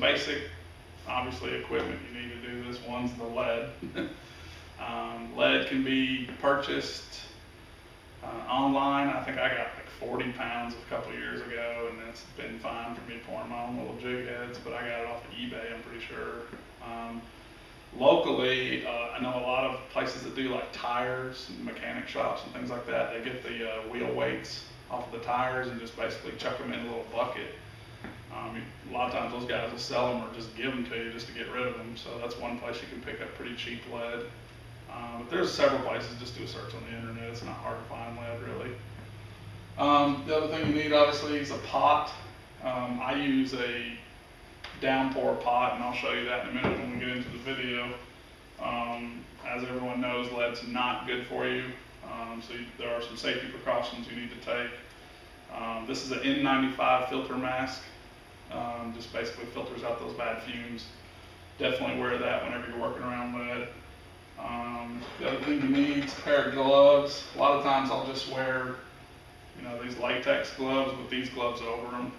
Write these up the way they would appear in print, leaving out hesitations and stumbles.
some basic, obviously, equipment you need to do this. One's the lead. Lead can be purchased online. I think I got like 40 pounds a couple years ago, and that's been fine for me pouring my own little jig heads, but I got it off of eBay, I'm pretty sure. Locally, I know a lot of places that do like tires, mechanic shops and things like that. They get the wheel weights off of the tires and just basically chuck them in a little bucket. A lot of times those guys will sell them or just give them to you just to get rid of them. So that's one place you can pick up pretty cheap lead. But there's several places. Just do a search on the internet. It's not hard to find lead, really. The other thing you need, obviously, is a pot. I use a downpour pot, and I'll show you that in a minute when we get into the video. As everyone knows, lead's not good for you, so there are some safety precautions you need to take. This is an N95 filter mask, just basically filters out those bad fumes. Definitely wear that whenever you're working around lead. The other thing you need is a pair of gloves. A lot of times I'll just wear, these latex gloves with these gloves over them.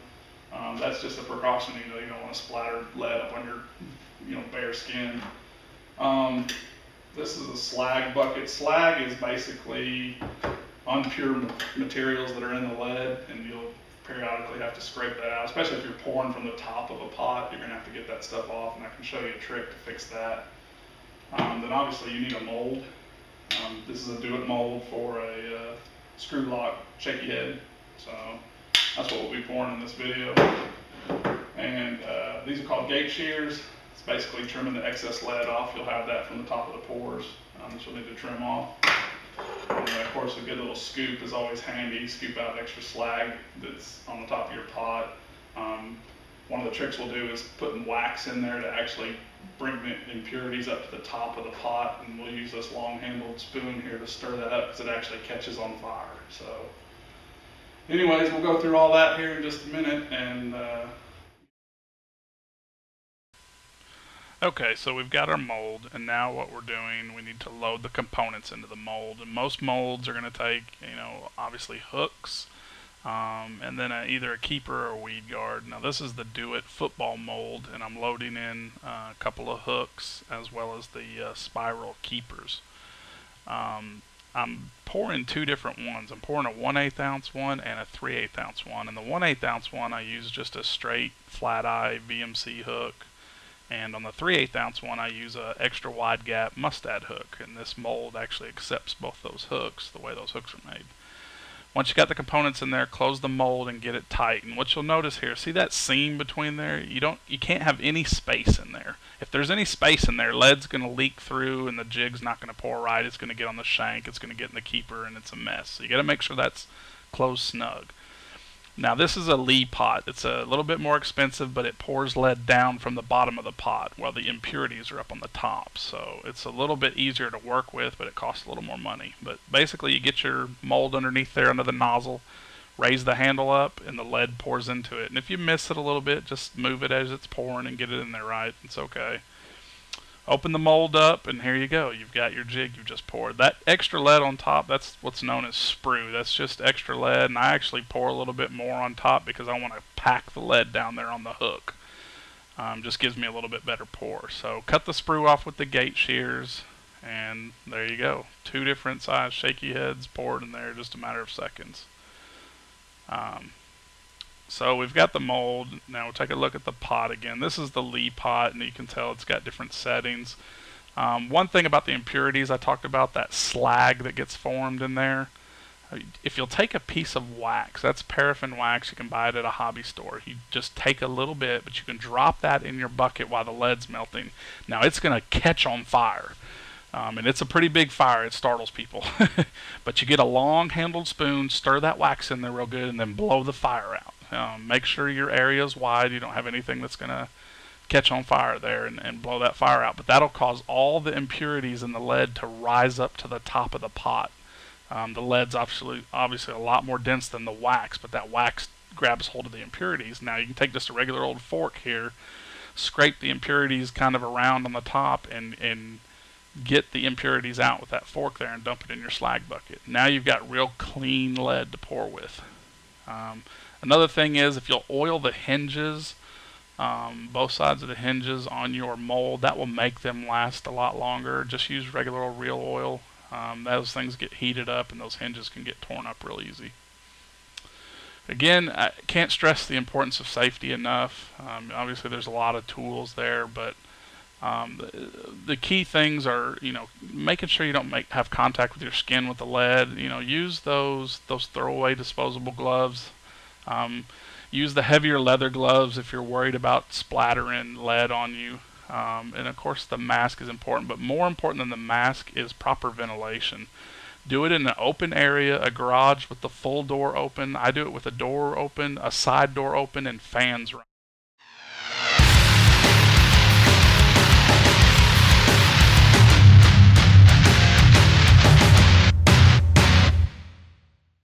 That's just a precaution. You don't want to splatter lead up on your, bare skin. This is a slag bucket. Slag is basically unpure materials that are in the lead, and you'll periodically have to scrape that out, especially if you're pouring from the top of a pot. You're going to have to get that stuff off, and I can show you a trick to fix that. Then obviously you need a mold. This is a do-it mold for a screw lock shaky head. So that's what we'll be pouring in this video. And these are called gate shears. It's basically trimming the excess lead off. You'll have that from the top of the pours, which you'll need to trim off. And of course, a good little scoop is always handy. Scoop out extra slag that's on the top of your pot. One of the tricks we'll do is putting wax in there to actually bring the impurities up to the top of the pot, and we'll use this long-handled spoon here to stir that up because it actually catches on fire. So anyways, we'll go through all that here in just a minute. And okay, so we've got our mold, and now what we're doing, we need to load the components into the mold. And most molds are going to take, obviously hooks, and then either a keeper or a weed guard. Now this is the Do-It football mold, and I'm loading in a couple of hooks as well as the spiral keepers. I'm pouring two different ones. I'm pouring a 1/8 ounce one and a 3/8 ounce one. And the 1/8 ounce one I use just a straight flat eye VMC hook. And on the 3/8 ounce one I use a extra wide gap mustad hook. And this mold actually accepts both those hooks, the way those hooks are made. Once you got the components in there, close the mold and get it tight. And what you'll notice here, see that seam between there? You can't have any space in there. If there's any space in there, lead's going to leak through and the jig's not going to pour right. It's going to get on the shank, it's going to get in the keeper, and it's a mess. So you got to make sure that's closed snug. Now this is a Lee pot. It's a little bit more expensive, but it pours lead down from the bottom of the pot while the impurities are up on the top. So it's a little bit easier to work with, but it costs a little more money. But basically you get your mold underneath there under the nozzle, raise the handle up, and the lead pours into it. And if you miss it a little bit, just move it as it's pouring and get it in there right. It's okay. Open the mold up, and here you go. You've got your jig you've just poured. That extra lead on top, that's what's known as sprue. That's just extra lead, and I actually pour a little bit more on top because I want to pack the lead down there on the hook. Just gives me a little bit better pour. So cut the sprue off with the gate shears, and there you go. Two different size shaky heads poured in there, just a matter of seconds. So we've got the mold. Now we'll take a look at the pot again. This is the Lee pot, and you can tell it's got different settings. One thing about the impurities, I talked about that slag that gets formed in there. If you'll take a piece of wax, that's paraffin wax, you can buy it at a hobby store. You just take a little bit, but you can drop that in your bucket while the lead's melting. Now it's going to catch on fire. And it's a pretty big fire. It startles people. But you get a long-handled spoon, stir that wax in there real good, and then blow the fire out. Make sure your area is wide. You don't have anything that's going to catch on fire there and blow that fire out. But that'll cause all the impurities in the lead to rise up to the top of the pot. The lead's obviously a lot more dense than the wax, but that wax grabs hold of the impurities. Now you can take just a regular old fork here, scrape the impurities kind of around on the top, and get the impurities out with that fork there and dump it in your slag bucket. Now you've got real clean lead to pour with. Another thing is, if you'll oil the hinges both sides of the hinges on your mold. That will make them last a lot longer. Just use regular old real oil. Those things get heated up and those hinges can get torn up real easy. Again, I can't stress the importance of safety enough. Obviously, there's a lot of tools there, but the key things are, making sure you don't have contact with your skin with the lead. Use those throwaway disposable gloves. Use the heavier leather gloves if you're worried about splattering lead on you. And of course, the mask is important, but more important than the mask is proper ventilation. Do it in an open area, a garage with the full door open. I do it with a door open, a side door open, and fans running.